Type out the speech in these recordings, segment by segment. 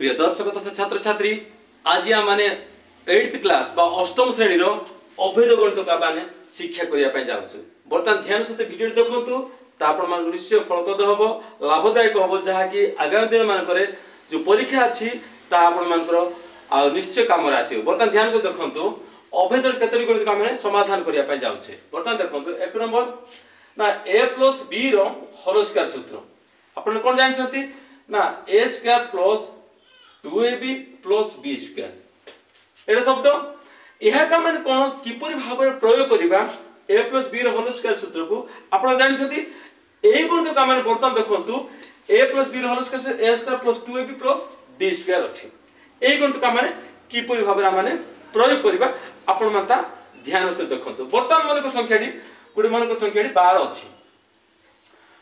प्रिय दर्शक तथा छात्र छात्री आज आम मैंने 8th क्लास बा अष्टम श्रेणी अभेद गणित का माने शिक्षा करने जाऊँ। बर्तमान ध्यान सहित वीडियो देखूँ निश्चय फलप्रद हम लाभदायक हम जहाँकि आगामी दिन मानक जो परीक्षा अच्छी निश्चय कम आसो। बर्तमान ध्यान सहित देखूँ अभेद केतोटी गणित आम समाधान करने जाऊे। बर्तमान देखो एक नंबर ना a plus b whole square सूत्र आपन कौन जानते ना a square plus 2ab plus b square एटा शब्द यह का मान कौन किपरि भाव में प्रयोग करबा a plus b whole square सूत्र को आपन जानते एही गणित का मान बर्तमान देखंतु a plus b whole square a square plus 2ab plus b square अछि। एही गणित का मान किपरि भाव में माने प्रयोग करबा आपन माता ध्यान से देखंतु। बर्तमान मन को संख्याटी गुडी मन को संख्याटी 12 अछि।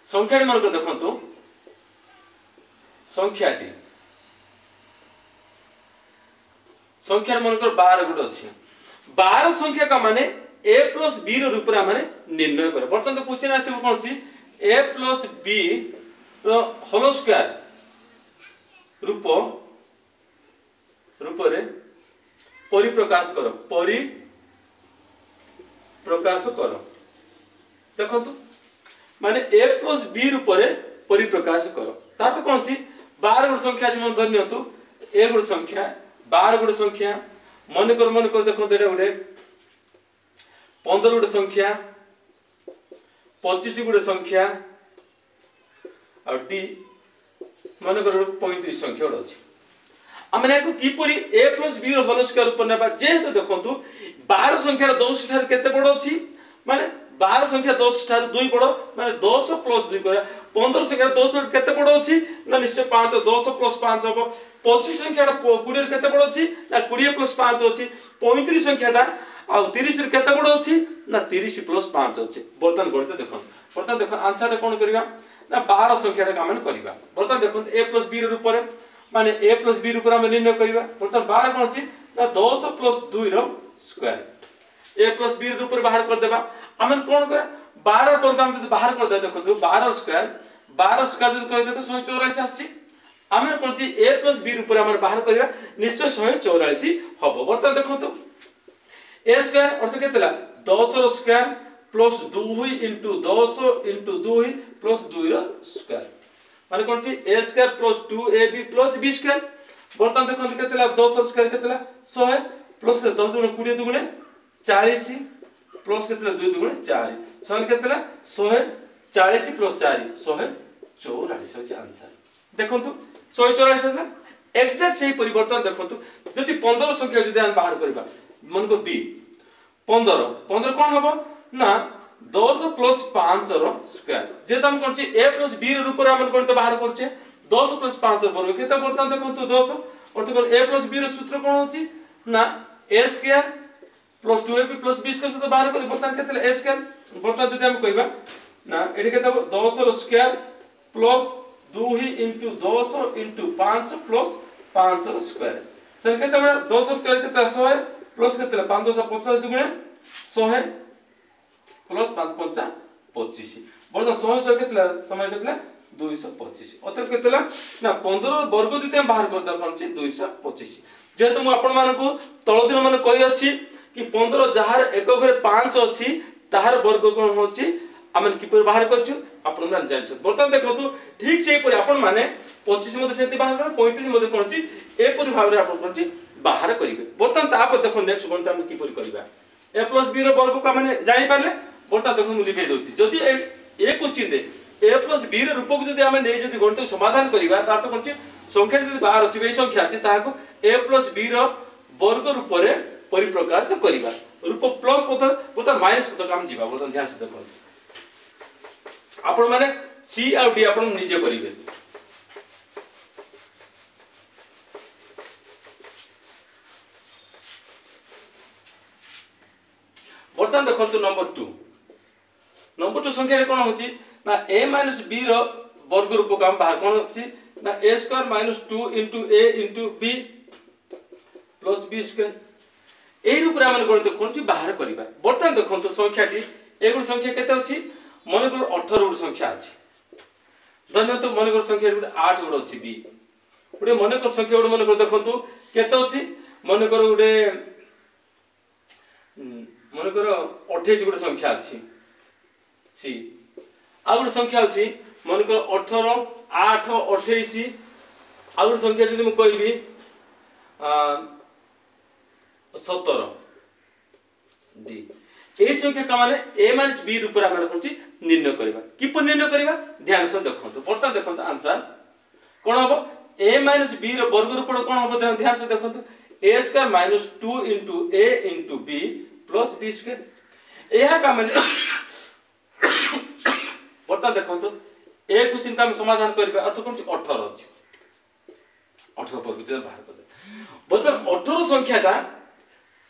संख्याटी मन को देखंतु संख्याटी मन को 12 गुड अछि। 12 संख्या का माने a प्लस b रो रूप रे माने निर्णय करे। बर्तमान तो क्वेश्चन आथिबो कोन छी a प्लस b रो होल स्क्वायर रूप रे परिप्रकाश करो देखंतु माने a प्लस b रूप रे परिप्रकाश करो ता तो कोन छी 12 गुड संख्या जे मन धन्यतु a गुड संख्या 12 गुड संख्या मन कर देखो एटा गुडे 15 गुड संख्या 25 गुड संख्या और d मन कर 35 संख्या गुड अछि। आमने को किपरि a प्लस b रो होल स्क्वायर ऊपर नेबा जेहेतु देखंतु 12 संख्या 10 ठार केते बड़ अछि माने 12 संख्या 10 ठार 2 बड़ माने 10 प्लस 2 करे 15 संख्या 10 केते बड़ अछि ना निश्चय 5 10 प्लस 5 हो 25 संख्या 20 केते बड़ अछि ना 20 प्लस 5 अछि 35 संख्याटा आ 30 रे केते बड़ अछि ना 30 प्लस 5 अछि। बर्तमान गणित देखो बर्तमान देखो आंसर कोन करबा ना 12 संख्याटा का माने करबा। बर्तमान देखो a प्लस b रो रूप रे माने a प्लस b रूप में निर्णय करबा। बर्तमान 12 कोन अछि ना 10 प्लस 2 रो स्क्वायर a प्लस b रूप में बाहर कर देबा। हम कोन कर 12 वर्ग हम जब बाहर कर दे देखो 12 स्क्वायर जब कर दे तो 184 आछि। हम कोन छी a प्लस b रूप में हम बाहर करबा निश्चय 184 हबो। बर्तमान देखो तो a स्क्वायर अर्थ केतला 10 रो square plus 2 into 10 into 2 plus 2 रो स्क्वायर माने कोन छी a square plus 2ab plus b square. बर्तमान देखो केतला 10 रो स्क्वायर केतला 100 प्लस 10 दुगुणे 20 दुगुणे 40 प्लस केतला 2 दुगुणे 4 100 केतला 140 प्लस 4 144 अछि आंसर। देखंतु 144 है एग्जैक्ट सही परिवर्तन देखंतु यदि 15 संख्या जदि हम बाहर करबा मन को b 15 कोन हबो ना 10 प्लस 5 रो स्क्वायर जे हम कोन छी a प्लस b रो रूप रे हम कोन तो बाहर करछे 10 प्लस 5 वर्ग केते बर्तमान देखंतु 10 अर्थ कोन a प्लस b रो सूत्र कोन होची ना a square plus 2ab plus b square से तो बाहर कर बर्तमान केते a स्क्वायर। बर्तमान जदि हम कहबा ना एडी केते 10 रो square plus 2 into 10 into 5 plus 5 रो स्क्वायर से केते 10 रो स्क्वायर केते 100 प्लस केते 550 दुगुणे 100 प्लस 5 5 25 बर्तमान 100 केतला समय केतला 225 अतर केतला ना 15 वर्ग जति हम बाहर कर दखन छी 225 जेहेतु मु आपण मानकु तळ दिन माने कहि अछि कि 15 जहार एक घरे 5 अछि ताहार वर्ग कोन होछि आमन किपर बाहर करछु आपण मान जानछ। बर्तमान देखंतु ठीक सेही परि आपण माने 25 मध्ये सेति बाहर कर 35 मध्ये कोन छी ए परि भाव रे आपण कोन छी बाहर करिवे। बर्तमान ता पर देखो नेक्स्ट गणित हम किपर करबा a प्लस b रो वर्ग का माने जानि पारले। बर्तमान देखो मु लिखै दोछि जदि ए क्वेश्चन दे a प्लस b रो रूप को जदि हम नै जदि गणित समाधान करबा ता तो कोन छी संख्या जदि बाहर अछि बे संख्या अछि ताहाको a प्लस b रो वर्ग रूप रे परिप्रकाश करबा रूप प्लस पद माइनस पद काम जीवा। बर्तमान ध्यान से देखो आपण माने c और d आपण निजे करिवे। बर्तमान देखो नंबर 2 संख्या कोन होची ना a b रो वर्ग रूप काम बाहर कोन होची ना a square -2 into a into b plus b square एही रूप रे हम गणित कोन छी बाहर करबा। बर्तमान देखो संख्याटी ए गुड संख्या केते अछि मन को 18 गुड संख्या अछि धन्य तो मन को संख्या गुड 8 गुड अछि b गोटे मनकर संख्या गोटे मनकर देखो केते अच्छी मनकर गोटे मनकर 28 गोटे संख्या अच्छी सी आ गोटे संख्या अच्छी मनकर 18 8 28 आ गोटे संख्या जदि मैं कहबी 17 डी ए संख्या का माने a माइनस b रूप में करछि निर्णय करबा किपर निर्णय करबा ध्यान से देखंतु प्रश्न देखंतु आंसर कोन हबो a माइनस b रो वर्ग रूप कोन हबो ध्यान से देखंतु a square minus 2 into a into b plus b square एहा का माने प्रश्न देखंतु a क्वेश्चन का हम समाधान करबा अर्थ कोन 18 अछि 18 वर्ग ते बाहर कर दे बदल 18 संख्याटा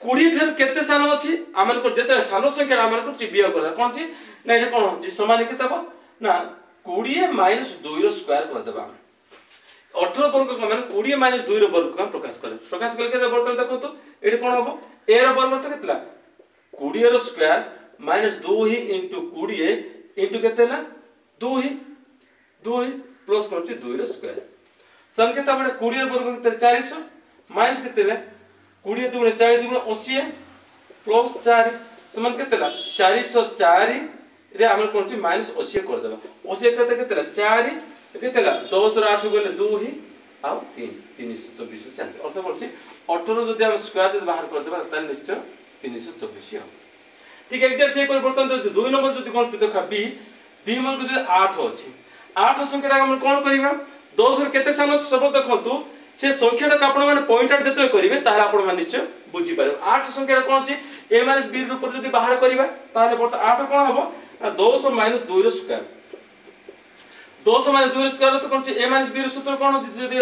20 ठर केते सान अछि आमन को जेते सान संख्या आमन को बियोग कर कोन छी ना एटा कोन होछि समान केते बा ना 20 माइनस 2 रो स्क्वायर कर देबा 18 वर्ग का माने 20 माइनस 2 रो वर्ग का प्रकाश करे केते बर्तन देखो तो एटा कोन हबो a रो वर्ग तो केतला 20 रो स्क्वायर माइनस 2 ही into 20 into केते ना 2 ही प्लस कोन छी 2 रो स्क्वायर संकेत बडे 20 रो वर्ग केते 400 माइनस केते ले 20 दुगुणे 40 दुगुणे 80 प्लस 4 समान केतेला 404 रे हमर कोन छी माइनस 80 कर देबा 80 केते केतेला 4 केतेला 10 रो 8 गले 2 ही आ 3 324 चांस अर्थ बोलछि 18 जदि हम स्क्वायर जदि बाहर कर देबा त निश्चय 324 हो ठीक एग्जैक्ट से परिवर्तन तो 2 नंबर जदि कोन देखा b मन को 8 अछि 8 संख्या हम कोन करबा 10 रो केते सान सब देखंतु से संख्याटा को आपण माने पॉइंट आउट जते करिवे ताहा आपण माने निश्चय बुझी पारे 8 संख्या कोन अछि a माइनस b रूप जदि बाहर करिवा ताले बर्त 8 कोन हबो 200 माइनस 2 रो स्क्वायर 200 माइनस 2 रो स्क्वायर तो कोन अछि a माइनस b रो सूत्र कोन जदि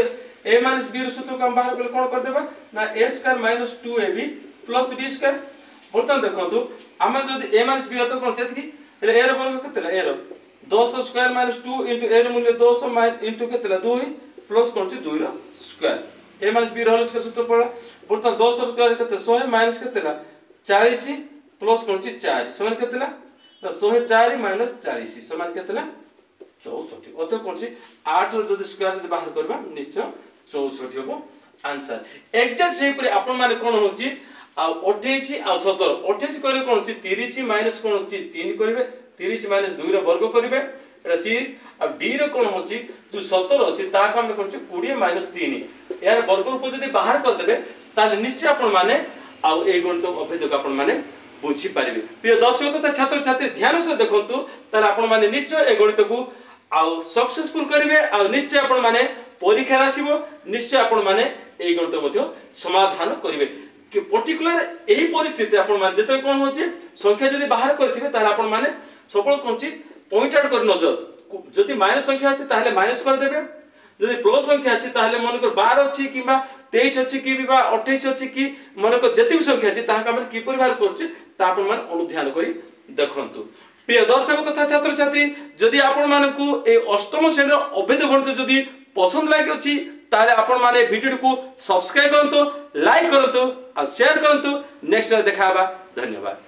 a माइनस b रो सूत्र को हम बाहर करले कोन कर देबा ना a square minus 2ab plus b square बर्तन देखंतु हम जदि a माइनस b तो कोन छै कि a रो वर्ग केतेला a रो 200 स्क्वायर माइनस 2 into a रो मूल्य 200 into केतेला 2 प्लस कोन छी 2 रो स्क्वायर a माइनस b रो होल स्क्वायर सूत्र पड़ा बर्तन 200 स्क्वायर केते 100 माइनस केतेला 40 प्लस कोन छी 4 समान केतेला 104 माइनस 40 समान केतेला 64 अत कोन छी 8 रो जदि स्क्वायर जदि बाहर करबा निश्चय 64 होबो आंसर एग्जैक्ट सेही पर आपण माने कोन होची आ 28 आ 17 28 करे कोन छी 30 माइनस कोन छी 3 करबे 30 माइनस 2 रो वर्ग करबे एटा सी अब d रो कोन होची जो 17 अछि ता हम कोन छी 20 माइनस 3 यार वर्ग रूप जदि बाहर कर देबे ताले निश्चय आपण माने आ ए गणित अभेदक आपण माने बुझी पारिबे प्रिय दर्शक तथा छात्र छात्री ध्यान से देखंतु ताले आपण माने निश्चय ए गणित को आ सक्सेसफुल करिवे आ निश्चय आपण माने परीक्षा आसीबो निश्चय आपण माने ए गणित मध्ये समाधान करिवे कि पर्टिकुलर एही परिस्थिति आपण माने जते कोन होची संख्या जदि बाहर करथिबे ताले आपण माने सफल कोनची पॉइंट आउट कर नजर जदि माइनस संख्या अछि ताहले माइनस कर देबे जदि प्लस संख्या अछि ताहले मनकर 12 अछि किबा 23 अछि कि बिबा 28 अछि कि मनकर जति भी संख्या अछि ताहा हम कि परिवार करछि ता आपण मान अनुध्यान करी देखंतु प्रिय दर्शक तथा छात्र छात्री जदि आपण मानकु ए अष्टम श्रेणी रो अभेद गणित जदि पसंद लागि अछि ताले आपण माने वीडियो को सब्सक्राइब करंतु लाइक करंतु आ शेयर करंतु नेक्स्ट देखा बा धन्यवाद।